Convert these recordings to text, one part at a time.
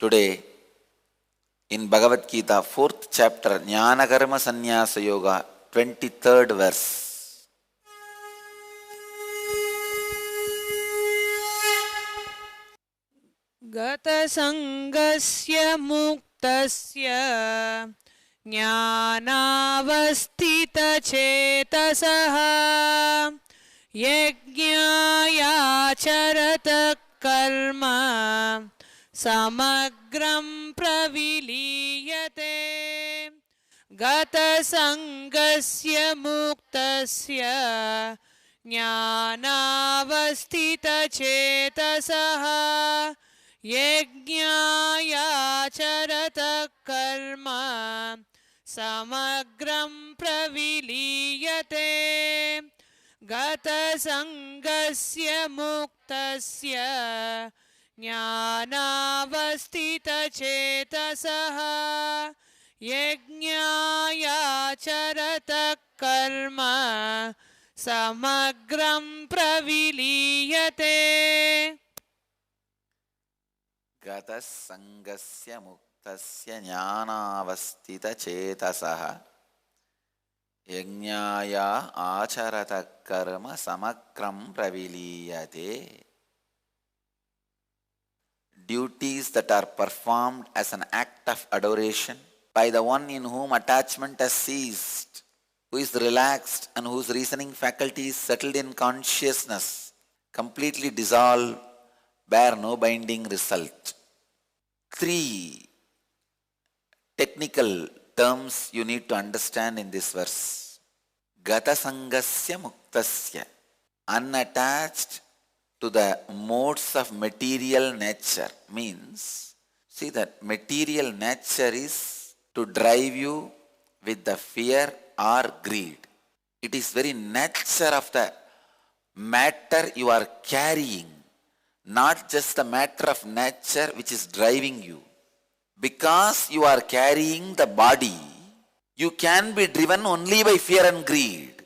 Today, in Bhagavad Gita, 4th chapter, Jnana Karma Sannyasa Yoga, 23rd verse. Gata Sangasya Muktasya Jnanavastita Chetasaha Yajñāya Charata Karma Samagram Praviliyate Gata Sangasya Muktasya Jnanavastita Chetasaha Yajñāya Charata Karma Samagram Praviliyate Gata Sangasya Muktasya Jnanavastita Chetasaha Yajñāya Charata Karma Samagram Praviliyate Gata Sangasya Muktasya Jnanavastita Chetasaha Yajñāya Acharata Karma Samakram Praviliyate. Duties that are performed as an act of adoration by the one in whom attachment has ceased, who is relaxed and whose reasoning faculty is settled in consciousness, completely dissolve, bear no binding result. 3 technical terms you need to understand in this verse. Gata Sangasya Muktasya, unattached to the modes of material nature, means, see that material nature is to drive you with the fear or greed. It is very nature of the matter you are carrying, not just the matter of nature which is driving you. Because you are carrying the body, you can be driven only by fear and greed.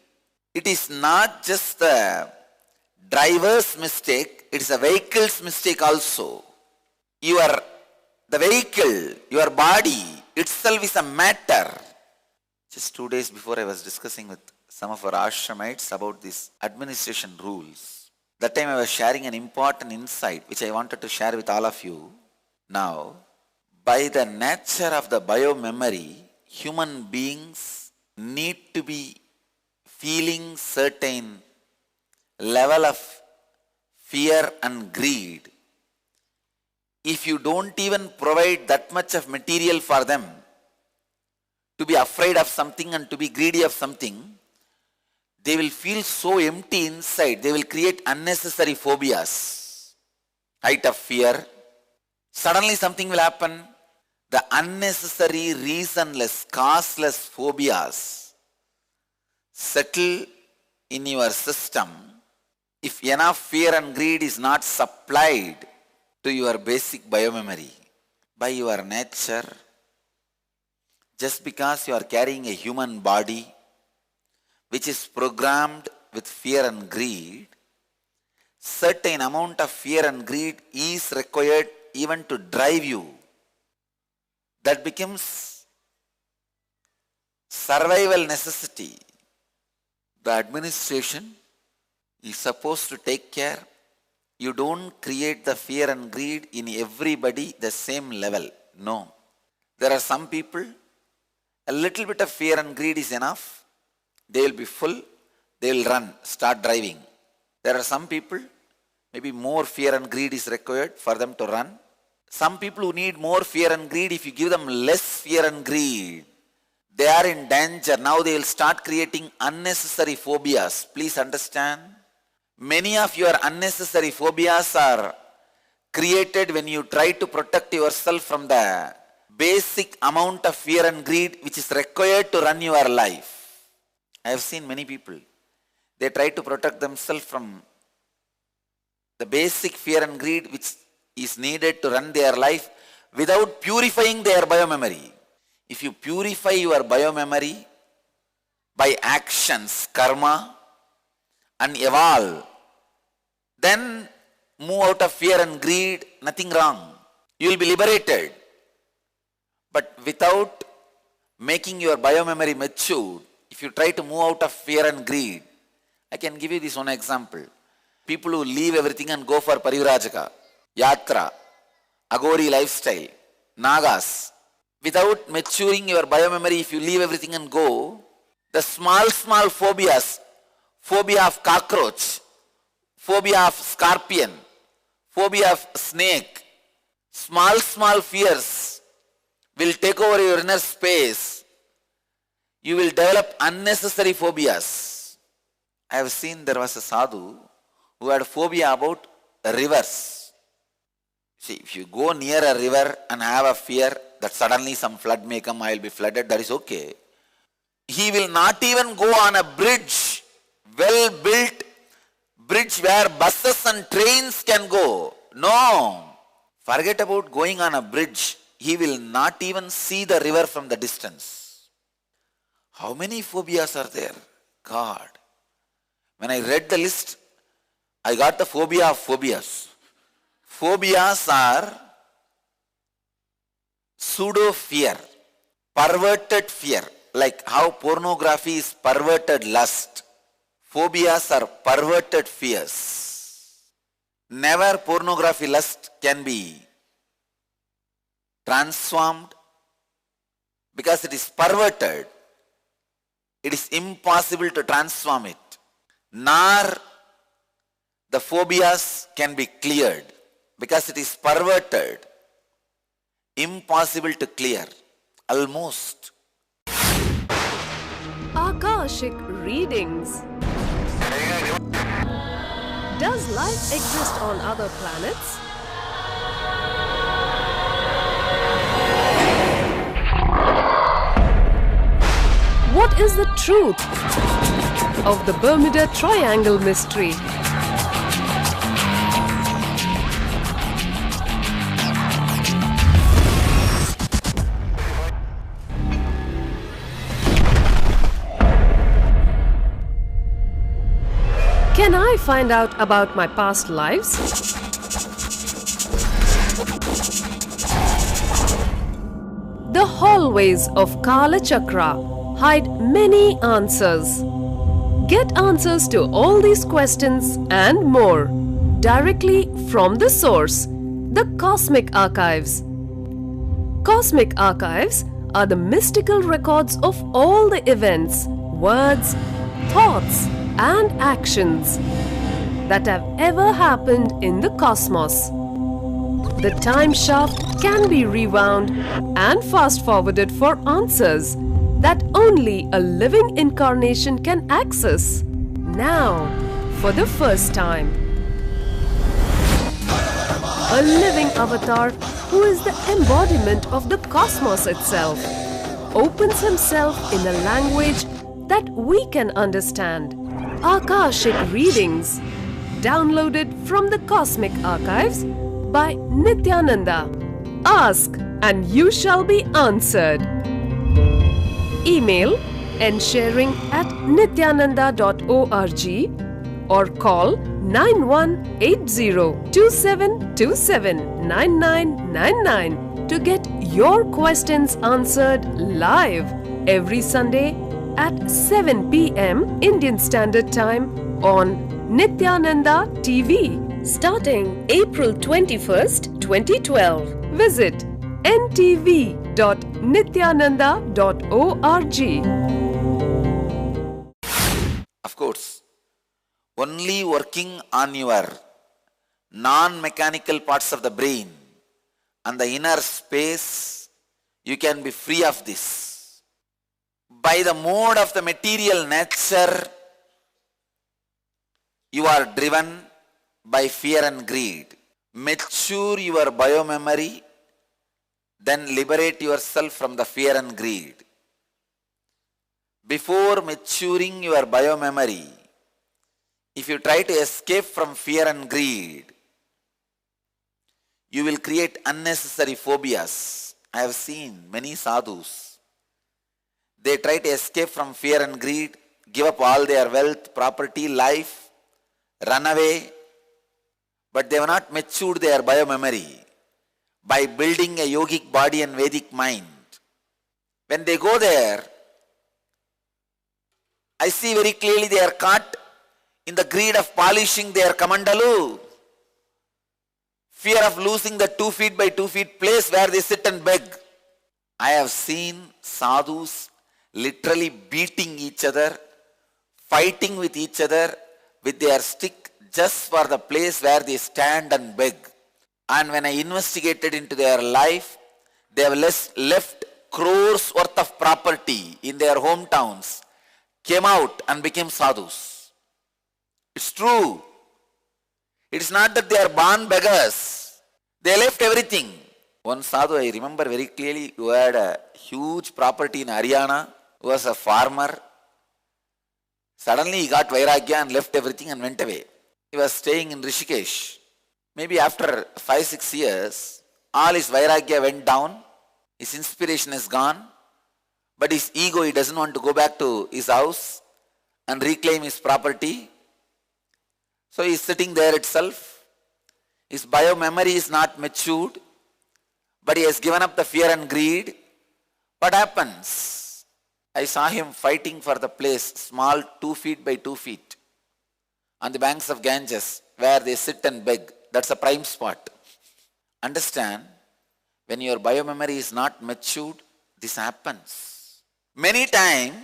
It is not just the driver's mistake, it is a vehicle's mistake also. The vehicle, your body itself is a matter. Just 2 days before I was discussing with some of our ashramites about these administration rules. That time I was sharing an important insight which I wanted to share with all of you. Now, by the nature of the bio-memory, human beings need to be feeling certain level of fear and greed. If you don't even provide that much of material for them to be afraid of something and to be greedy of something, they will feel so empty inside. They will create unnecessary phobias. Height of fear. Suddenly something will happen. The unnecessary, reasonless, causeless phobias settle in your system. If enough fear and greed is not supplied to your basic biomemory by your nature, just because you are carrying a human body which is programmed with fear and greed, certain amount of fear and greed is required even to drive you. That becomes survival necessity. The administration is supposed to take care. You don't create the fear and greed in everybody the same level. No. There are some people, a little bit of fear and greed is enough. They will be full, they will run, start driving. There are some people, maybe more fear and greed is required for them to run. Some people who need more fear and greed, if you give them less fear and greed, they are in danger. Now they will start creating unnecessary phobias. Please understand. Many of your unnecessary phobias are created when you try to protect yourself from the basic amount of fear and greed which is required to run your life. I have seen many people. They try to protect themselves from the basic fear and greed which is needed to run their life without purifying their biomemory. If you purify your biomemory by actions, karma, and evolve, then move out of fear and greed, nothing wrong. you will be liberated. But without making your biomemory mature, if you try to move out of fear and greed, I can give you this one example. People who leave everything and go for Parivrajaka, Yatra, Agori lifestyle, Nagas. Without maturing your biomemory, if you leave everything and go, the small phobias, phobia of cockroach, phobia of scorpion, phobia of snake, small fears will take over your inner space. You will develop unnecessary phobias. I have seen there was a sadhu who had phobia about rivers. See, if you go near a river and have a fear that suddenly some flood may come, I will be flooded, that is okay. He will not even go on a bridge, well-built bridge where buses and trains can go. No. Forget about going on a bridge. He will not even see the river from the distance. How many phobias are there? God. When I read the list, I got the phobia of phobias. Phobias are pseudo-fear, perverted fear, like how pornography is perverted lust. Phobias are perverted fears. Never pornography lust can be transformed because it is perverted. It is impossible to transform it. Nor the phobias can be cleared because it is perverted. Impossible to clear. Almost. Akashic readings. Does life exist on other planets? What is the truth of the Bermuda Triangle mystery? Can I find out about my past lives? The hallways of Kala Chakra hide many answers. Get answers to all these questions and more directly from the source, the Cosmic Archives. Cosmic Archives are the mystical records of all the events, words, thoughts, and actions that have ever happened in the cosmos. The time shaft can be rewound and fast-forwarded for answers that only a living incarnation can access. Now, for the first time, a living avatar who is the embodiment of the cosmos itself opens himself in a language that we can understand. Akashic readings, downloaded from the Cosmic Archives by Nityananda. Ask and you shall be answered. Email ensharing@nityananda.org or call 918027279999 to get your questions answered live every Sunday at 7 p.m. Indian Standard Time on Nityananda TV starting April 21st, 2012. Visit ntv.nityananda.org. Of course, only working on your non-mechanical parts of the brain and the inner space, you can be free of this. By the mode of the material nature, you are driven by fear and greed. Mature your biomemory, then liberate yourself from the fear and greed. Before maturing your biomemory, if you try to escape from fear and greed, you will create unnecessary phobias. I have seen many sadhus. They try to escape from fear and greed, give up all their wealth, property, life, run away, but they have not matured their biomemory. by building a yogic body and Vedic mind. When they go there, I see very clearly they are caught in the greed of polishing their kamandalu, fear of losing the 2 feet by 2 feet place where they sit and beg. I have seen sadhus literally beating each other, fighting with each other with their stick just for the place where they stand and beg. And when I investigated into their life, they have left crores worth of property in their hometowns, came out and became sadhus. It's true. It is not that they are born beggars. They left everything. One sadhu I remember very clearly, who had a huge property in Haryana, who was a farmer. Suddenly he got Vairagya and left everything and went away. He was staying in Rishikesh. Maybe after 5-6 years, all his Vairagya went down, his inspiration is gone, but his ego, he doesn't want to go back to his house and reclaim his property. So he is sitting there itself. His bio-memory is not matured, but he has given up the fear and greed. What happens? I saw him fighting for the place, small 2 feet by 2 feet, on the banks of Ganges, where they sit and beg. That's a prime spot. Understand, when your bio-memory is not matured, this happens. Many times,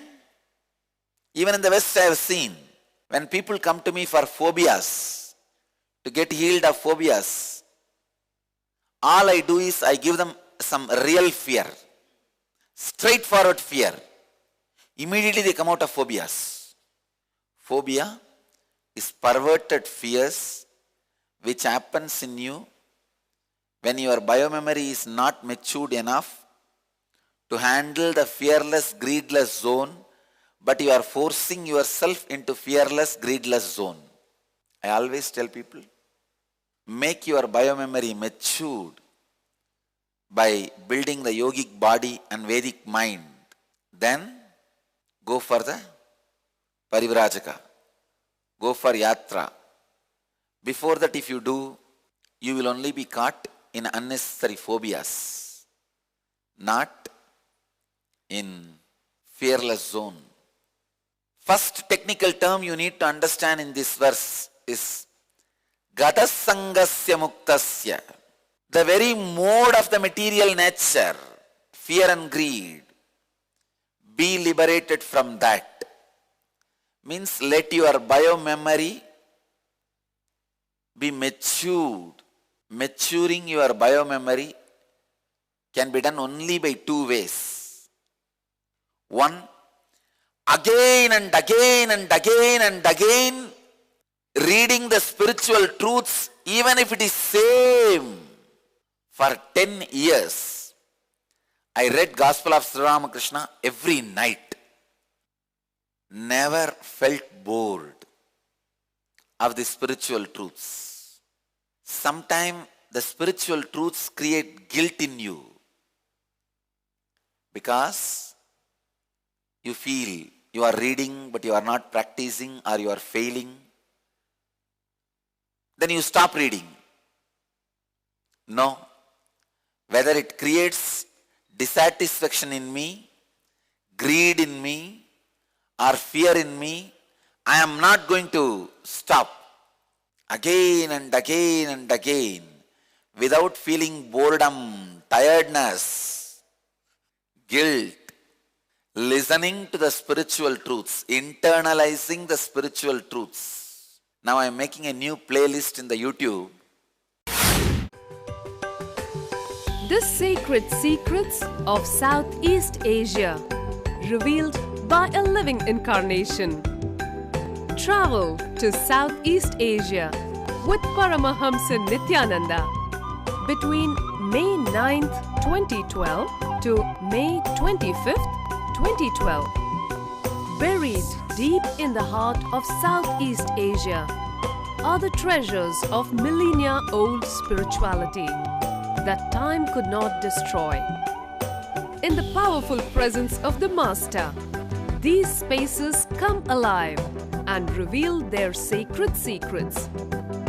even in the West I have seen, when people come to me for phobias, to get healed of phobias, all I do is I give them some real fear, straightforward fear. Immediately they come out of phobias. Phobia is perverted fears which happens in you when your bio-memory is not matured enough to handle the fearless, greedless zone, but you are forcing yourself into fearless, greedless zone. I always tell people, make your bio-memory matured by building the yogic body and Vedic mind. Then go for the parivrajaka. Go for yatra. Before that, if you do, you will only be caught in unnecessary phobias, not in fearless zone. First technical term you need to understand in this verse is Gatasangasya Muktasya. The very mode of the material nature, fear and greed, be liberated from that. Means let your bio-memory be matured. Maturing your bio-memory can be done only by 2 ways. One, again and again and again and again, reading the spiritual truths, even if it is same. For 10 years, I read Gospel of Sri Ramakrishna every night. Never felt bored of the spiritual truths. Sometimes the spiritual truths create guilt in you because you feel you are reading but you are not practicing or you are failing. Then you stop reading. No. Whether it creates dissatisfaction in me, greed in me, or fear in me, I am not going to stop. Again and again and again, without feeling boredom, tiredness, guilt, listening to the spiritual truths, internalizing the spiritual truths. Now I am making a new playlist in the YouTube. The Sacred Secrets of Southeast Asia, revealed by a living incarnation. Travel to Southeast Asia with Paramahamsa Nityananda between May 9th, 2012 to May 25th, 2012. Buried deep in the heart of Southeast Asia are the treasures of millennia-old spirituality that time could not destroy. In the powerful presence of the Master, these spaces come alive and reveal their sacred secrets.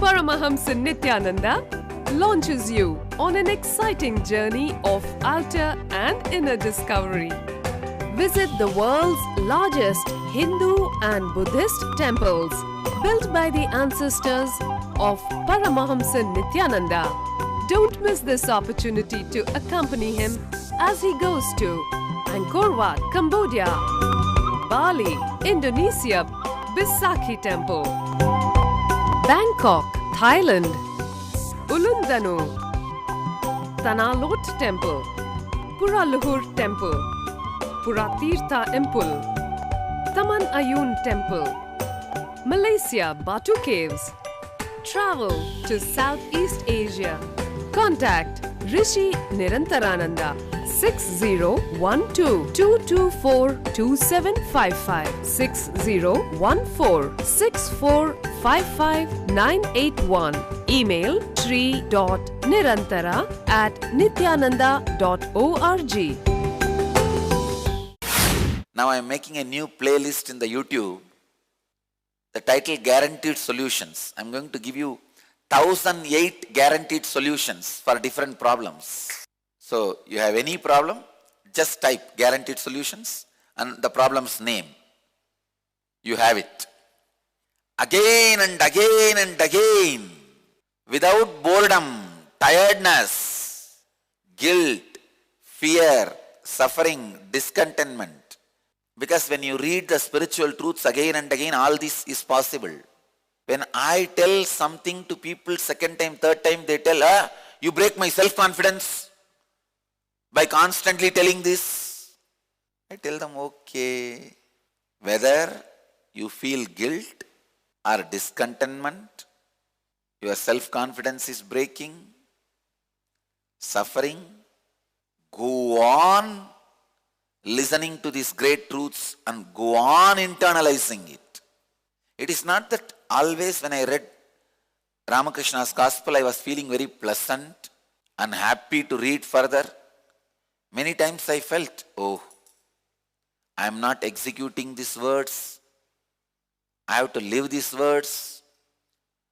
Paramahamsa Nityananda launches you on an exciting journey of outer and inner discovery. Visit the world's largest Hindu and Buddhist temples built by the ancestors of Paramahamsa Nityananda. Don't miss this opportunity to accompany him as he goes to Angkor Wat, Cambodia, Bali, Indonesia, Besakhi Temple, Bangkok, Thailand, Ulundanu, Tanalot Temple, Puraluhur Temple, Puratirtha Temple, Taman Ayun Temple, Malaysia, Batu Caves. Travel to Southeast Asia. Contact Rishi Nirantarananda 6012-224-2755 6014-6455-981. Email tree.nirantara@nityananda.org. Now I am making a new playlist in the YouTube. The title Guaranteed Solutions. I'm going to give you 1008 guaranteed solutions for different problems. So you have any problem, just type guaranteed solutions and the problem's name. You have it. Again and again and again, without boredom, tiredness, guilt, fear, suffering, discontentment. Because when you read the spiritual truths again and again, all this is possible. When I tell something to people second time, third time, they tell, you break my self-confidence by constantly telling this. I tell them, okay, whether you feel guilt or discontentment, your self-confidence is breaking, suffering, go on listening to these great truths and go on internalizing it. It is not that always when I read Ramakrishna's Gospel, I was feeling very pleasant and happy to read further. Many times I felt, oh, I am not executing these words. I have to live these words.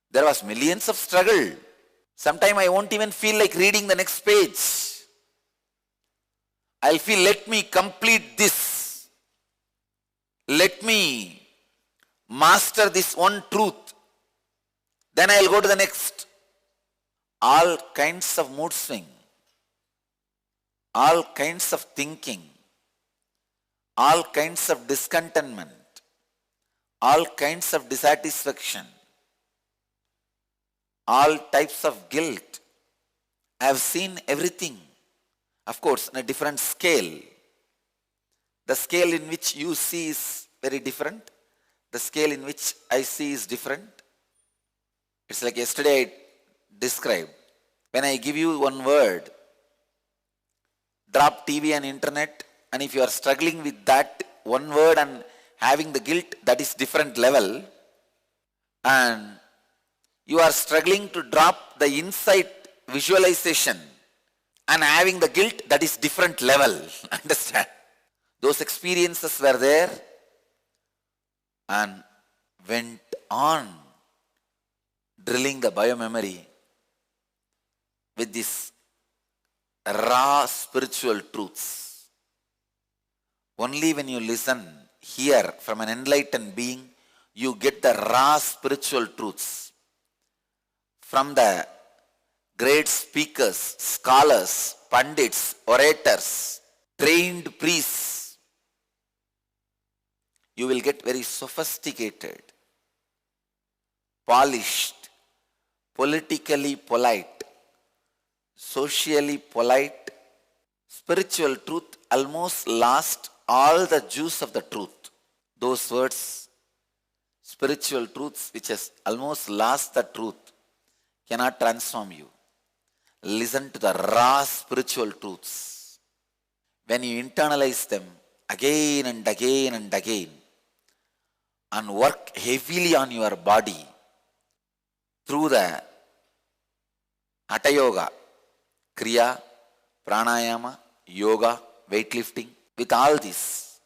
There was millions of struggle. Sometimes I won't even feel like reading the next page. I'll feel, let me complete this. Let me master this one truth. Then I'll go to the next. All kinds of mood swing. All kinds of thinking. All kinds of discontentment. All kinds of dissatisfaction. All types of guilt. I have seen everything. Of course, on a different scale. The scale in which you see is very different. The scale in which I see is different. It's like yesterday I described. When I give you one word, drop TV and internet, and if you are struggling with that one word and having the guilt, that is different level. And you are struggling to drop the insight visualization and having the guilt, that is different level. Understand? Those experiences were there and went on drilling the biomemory with these raw spiritual truths. Only when you listen, hear from an enlightened being, you get the raw spiritual truths. From the great speakers, scholars, pundits, orators, trained priests, you will get very sophisticated, polished, politically polite, socially polite. Spiritual truth almost lost all the juice of the truth. Those words, spiritual truths which has almost lost the truth, cannot transform you. Listen to the raw spiritual truths. When you internalize them again and again and again and work heavily on your body through the Hatha Yoga, Kriya, Pranayama, Yoga, weightlifting, with all this,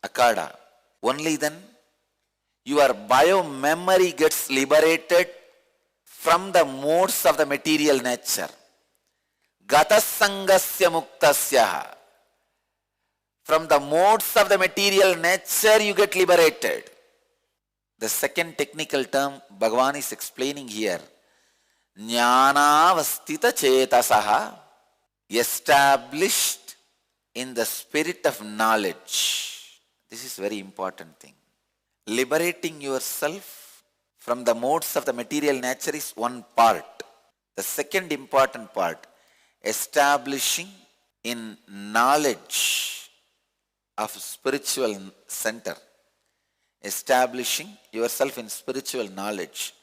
Akada, only then your biomemory gets liberated from the modes of the material nature. Gatasangasya muktasya. From the modes of the material nature you get liberated. The second technical term Bhagavan is explaining here. Jnanavastita chetasaha, established in the spirit of knowledge. This is very important thing. Liberating yourself from the modes of the material nature is one part. The second important part, establishing in knowledge of spiritual center. Establishing yourself in spiritual knowledge.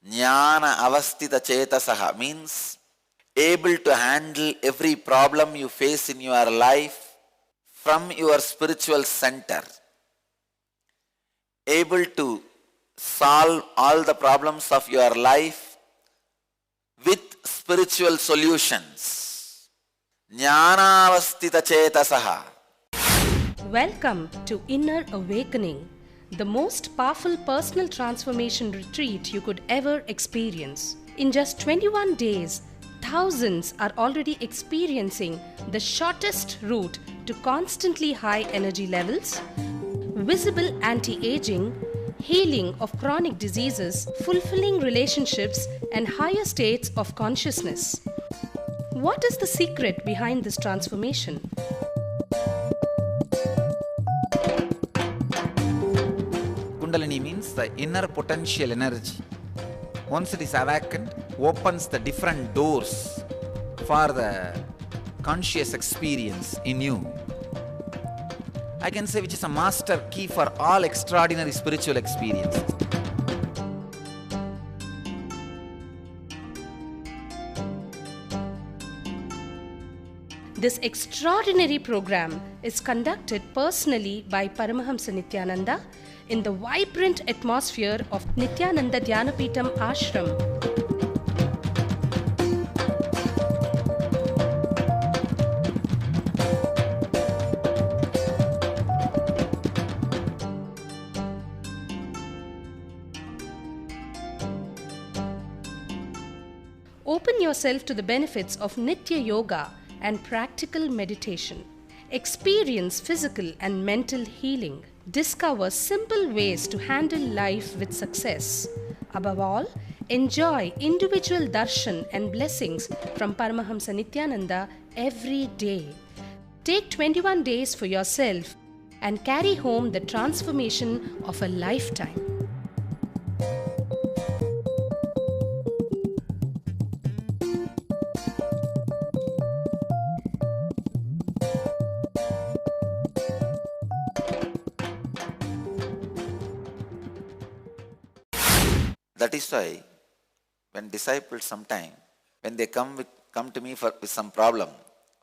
Jnana avastita chetasaha means able to handle every problem you face in your life from your spiritual center. Able to solve all the problems of your life with spiritual solutions. Jnana avastita chetasaha. Welcome to Inner Awakening, the most powerful personal transformation retreat you could ever experience. In just 21 days, thousands are already experiencing the shortest route to constantly high energy levels, visible anti-aging, healing of chronic diseases, fulfilling relationships, and higher states of consciousness. What is the secret behind this transformation? Kundalini means the inner potential energy. Once it is awakened, opens the different doors for the conscious experience in you. I can say which is a master key for all extraordinary spiritual experiences. This extraordinary program is conducted personally by Paramahamsa Nityananda in the vibrant atmosphere of Nityananda Dhyanapitham Ashram. Open yourself to the benefits of Nitya Yoga and practical meditation. Experience physical and mental healing. Discover simple ways to handle life with success. Above all, enjoy individual darshan and blessings from Paramahamsa Nityananda every day. Take 21 days for yourself and carry home the transformation of a lifetime. That is why when disciples sometime, when they come to me with some problem,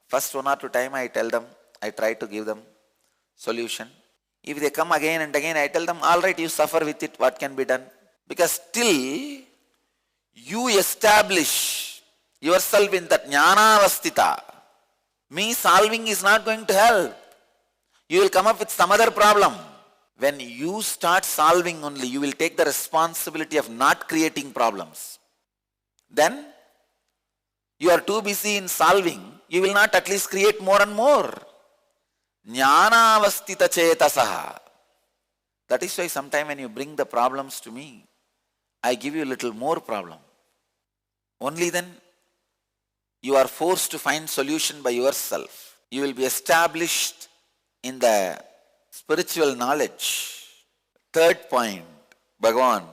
first 1 or 2 times I tell them, I try to give them solution. If they come again and again, I tell them, all right, you suffer with it, what can be done? Because still you establish yourself in that jnana avastita. Me solving is not going to help. You will come up with some other problem. When you start solving only, you will take the responsibility of not creating problems. Then, you are too busy in solving, you will not at least create more and more. Jnana avastita chetasaha. That is why sometime when you bring the problems to me, I give you a little more problem. Only then, you are forced to find solution by yourself. You will be established in the spiritual knowledge. Third point, Bhagavan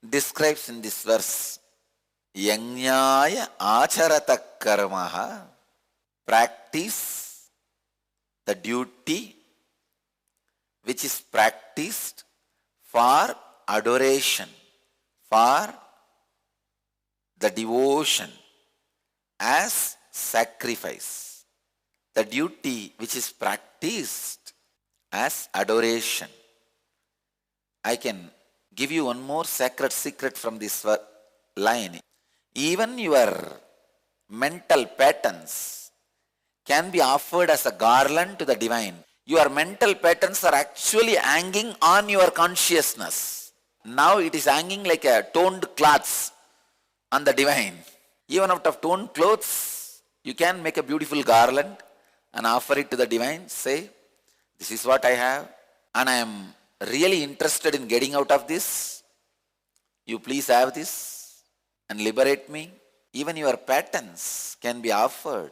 describes in this verse, Yajnaya acharata karmaha, practice the duty which is practiced for adoration, for the devotion as sacrifice. The duty which is practiced as adoration. I can give you one more sacred secret from this line. Even your mental patterns can be offered as a garland to the divine. Your mental patterns are actually hanging on your consciousness. Now it is hanging like a toned cloths on the divine. Even out of torn clothes, you can make a beautiful garland and offer it to the divine. Say, this is what I have and I am really interested in getting out of this. You please have this and liberate me. Even your patterns can be offered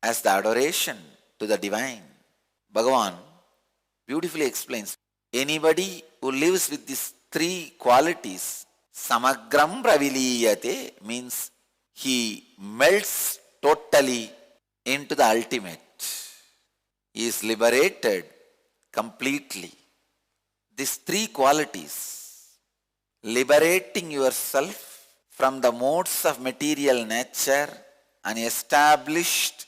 as the adoration to the divine. Bhagavan beautifully explains, anybody who lives with these three qualities, samagram praviliyate, means he melts totally into the ultimate. He is liberated completely. These three qualities, liberating yourself from the modes of material nature and established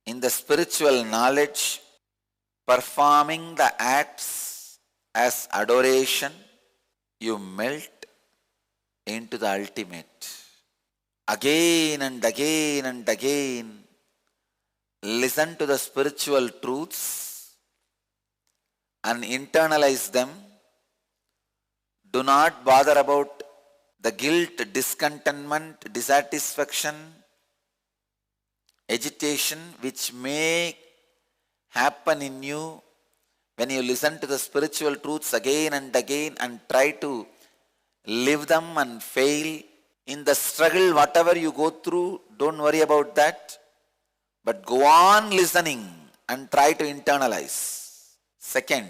in the spiritual knowledge, performing the acts as adoration, you melt into the ultimate. Again and again and again, listen to the spiritual truths and internalize them. Do not bother about the guilt, discontentment, dissatisfaction, agitation which may happen in you when you listen to the spiritual truths again and again and try to live them and fail. In the struggle, whatever you go through, don't worry about that. But go on listening and try to internalize. Second,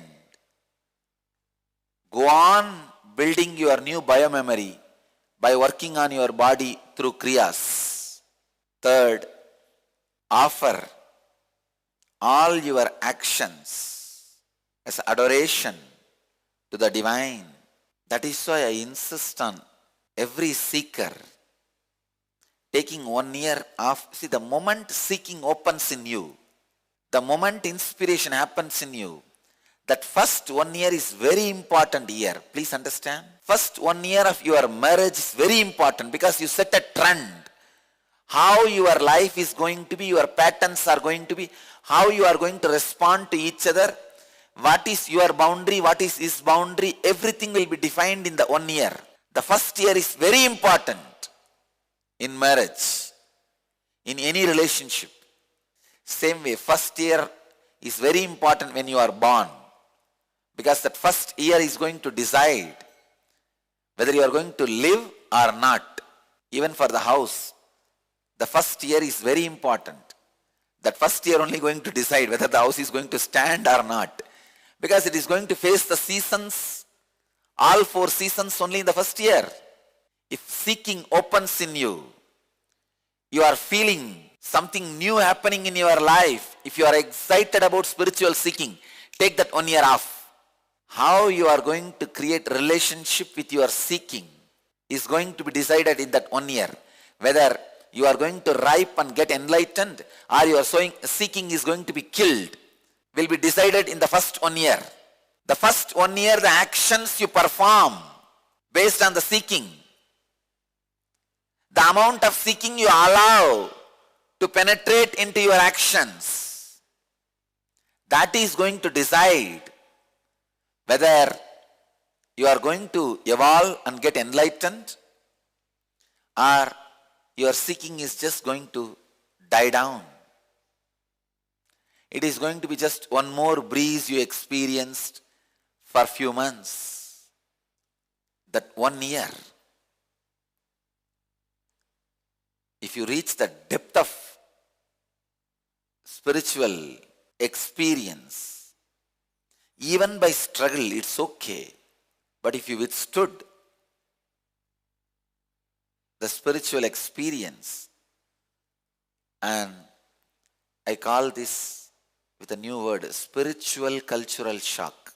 go on building your new biomemory by working on your body through kriyas. Third, offer all your actions as adoration to the divine. That is why I insist on every seeker taking 1 year off. See, the moment seeking opens in you, the moment inspiration happens in you, that first 1 year is very important year. Please understand. First 1 year of your marriage is very important because you set a trend. How your life is going to be, your patterns are going to be, how you are going to respond to each other, what is your boundary, what is his boundary, everything will be defined in the 1 year. The first year is very important in marriage, in any relationship. Same way, first year is very important when you are born, because that first year is going to decide whether you are going to live or not. Even for the house, the first year is very important. That first year only going to decide whether the house is going to stand or not, because it is going to face the seasons, all 4 seasons only in the first year. If seeking opens in you, you are feeling something new happening in your life, if you are excited about spiritual seeking, take that 1 year off. How you are going to create relationship with your seeking is going to be decided in that 1 year. Whether you are going to ripe and get enlightened or your seeking is going to be killed will be decided in the first 1 year. The first 1 year, the actions you perform based on the seeking, the amount of seeking you allow to penetrate into your actions, that is going to decide whether you are going to evolve and get enlightened or your seeking is just going to die down. It is going to be just one more breeze you experienced for a few months. That 1 year, if you reach the depth of spiritual experience, even by struggle, it's okay. But if you withstood the spiritual experience, and I call this with a new word, spiritual cultural shock.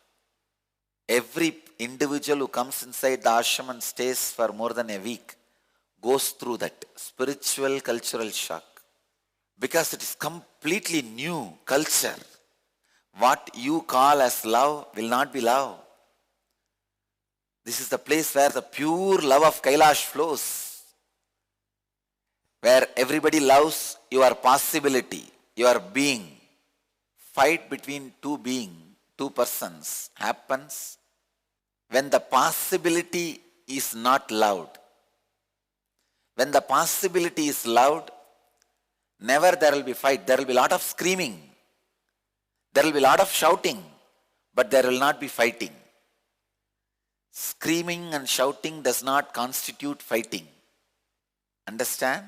Every individual who comes inside the ashram and stays for more than a week goes through that spiritual cultural shock, because it is completely new culture. What you call as love will not be love. This is the place where the pure love of Kailash flows, where everybody loves your possibility, your being. Fight between two persons happens when the possibility is not loved, when the possibility is loud, never there will be fight. There will be a lot of screaming. There will be a lot of shouting, but there will not be fighting. Screaming and shouting does not constitute fighting. Understand?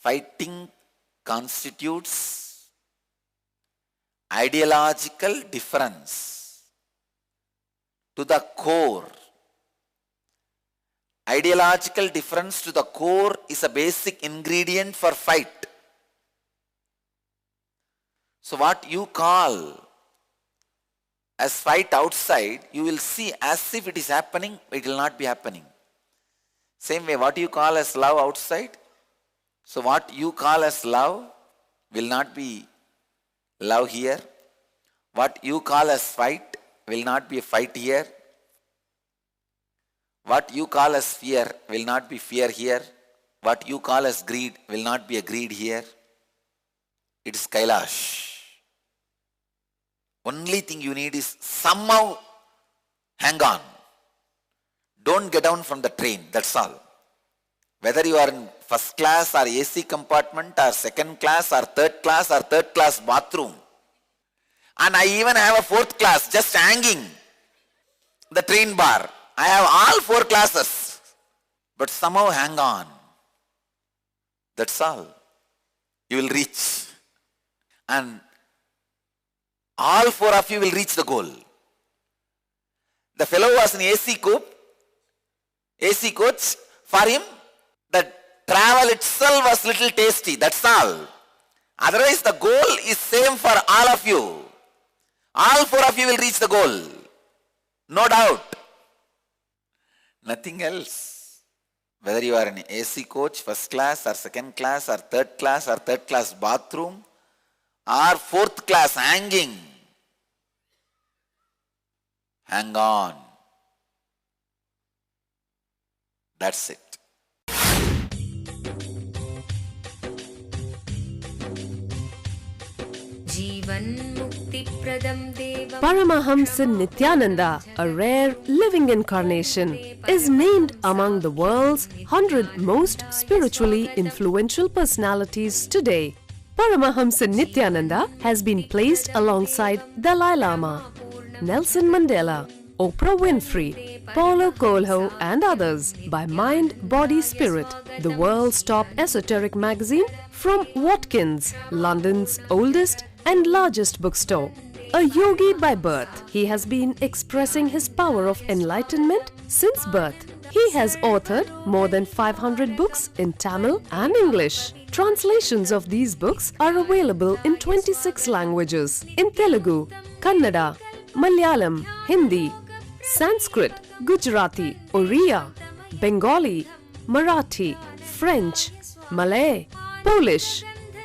Fighting constitutes ideological difference to the core. Ideological difference to the core is a basic ingredient for fight. So what you call as fight outside, you will see as if it is happening, it will not be happening. Same way, what you call as love outside, so what you call as love will not be love here. What you call as fight will not be a fight here. What you call as fear will not be fear here. What you call as greed will not be a greed here. It is Kailash. Only thing you need is somehow hang on. Don't get down from the train, that's all. Whether you are in first class or AC compartment or second class or third class bathroom. And I even have a fourth class just hanging the train bar. I have all 4 classes. But somehow hang on. That's all. You will reach. And all 4 of you will reach the goal. The fellow was in AC coach. For him, the travel itself was little tasty. That's all. Otherwise, the goal is same for all of you. All 4 of you will reach the goal. No doubt. Nothing else. Whether you are in AC coach, first class or second class or third class bathroom or fourth class hanging. Hang on. That's it. Paramahamsa Nityananda, a rare living incarnation, is named among the world's 100 most spiritually influential personalities today. Paramahamsa Nityananda has been placed alongside Dalai Lama, Nelson Mandela, Oprah Winfrey, Paulo Coelho and others by Mind, Body, Spirit, the world's top esoteric magazine from Watkins, London's oldest and largest bookstore. A yogi by birth, he has been expressing his power of enlightenment since birth. He has authored more than 500 books in Tamil and English. Translations of these books are available in 26 languages in Telugu, Kannada, Malayalam, Hindi, Sanskrit, Gujarati, Oriya, Bengali, Marathi, French, Malay, Polish,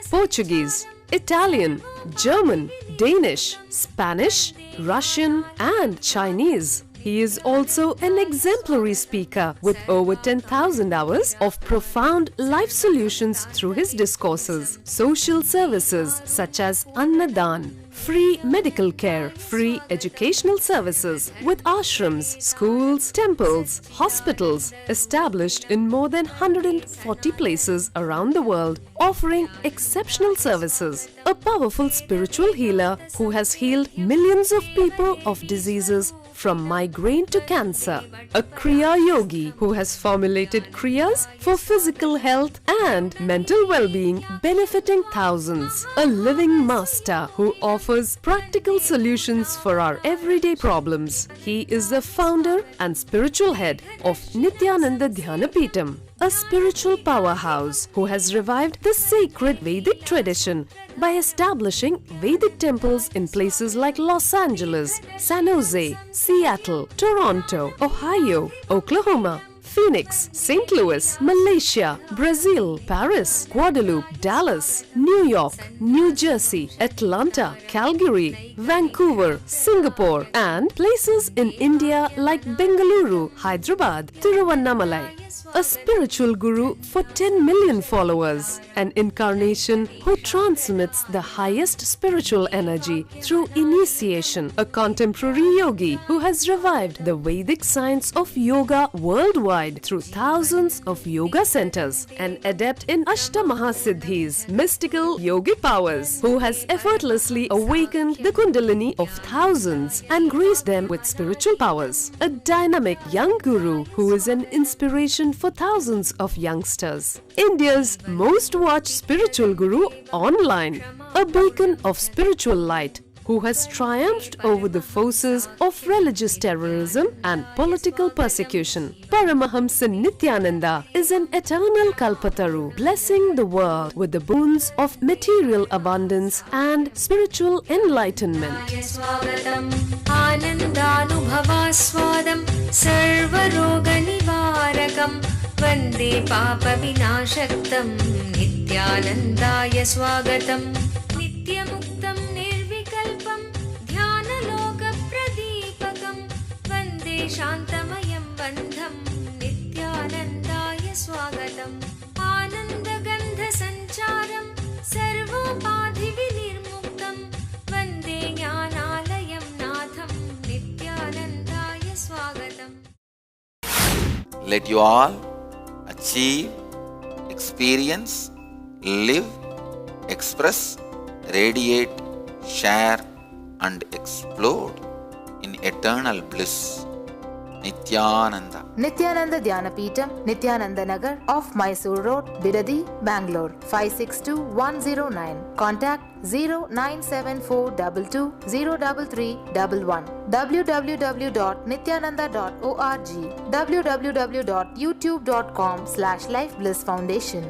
Portuguese, Italian, German, Danish, Spanish, Russian and Chinese. He is also an exemplary speaker with over 10,000 hours of profound life solutions through his discourses. Social services such as Annadan, free medical care, free educational services with ashrams, schools, temples, hospitals established in more than 140 places around the world, offering exceptional services. A powerful spiritual healer who has healed millions of people of diseases from migraine to cancer. A Kriya Yogi who has formulated Kriyas for physical health and mental well-being, benefiting thousands. A living master who offers practical solutions for our everyday problems. He is the founder and spiritual head of Nityananda Dhyanapitham, a spiritual powerhouse who has revived the sacred Vedic tradition by establishing Vedic temples in places like Los Angeles, San Jose, Seattle, Toronto, Ohio, Oklahoma, Phoenix, St. Louis, Malaysia, Brazil, Paris, Guadeloupe, Dallas, New York, New Jersey, Atlanta, Calgary, Vancouver, Singapore, and places in India like Bengaluru, Hyderabad, Tiruvannamalai. a spiritual guru for 10 million followers, an incarnation who transmits the highest spiritual energy through initiation, a contemporary yogi who has revived the Vedic science of yoga worldwide through thousands of yoga centers, an adept in Ashtamahasiddhis, mystical yogic powers, who has effortlessly awakened the Kundalini of thousands and graced them with spiritual powers, a dynamic young guru who is an inspiration for thousands of youngsters, India's most watched spiritual guru online, a beacon of spiritual light who has triumphed over the forces of religious terrorism and political persecution. Paramahamsa Nityananda is an eternal Kalpataru, blessing the world with the boons of material abundance and spiritual enlightenment. Swagatam Anandanubhavaswadam Sarvaroganivarakam Vande Papa Vinashaktam Nityanandaya Swagatam Nityamuktam शान्तमयं बन्धं नित्यानन्दाय स्वागतम् आनन्दगन्धसञ्चारं सर्वोपाधिविनिर्मुक्तं वन्दे ज्ञानालयं नाथं नित्यानन्दाय स्वागतम्. Let you all achieve, experience, live, express, radiate, share and explode in eternal bliss. Nityananda. Nityananda Dhyanapitham, Nityananda Nagar off Mysore Road, Bidadi, Bangalore 562109. Contact 09742203311. www.nityananda.org. www.youtube.com/Life Bliss Foundation.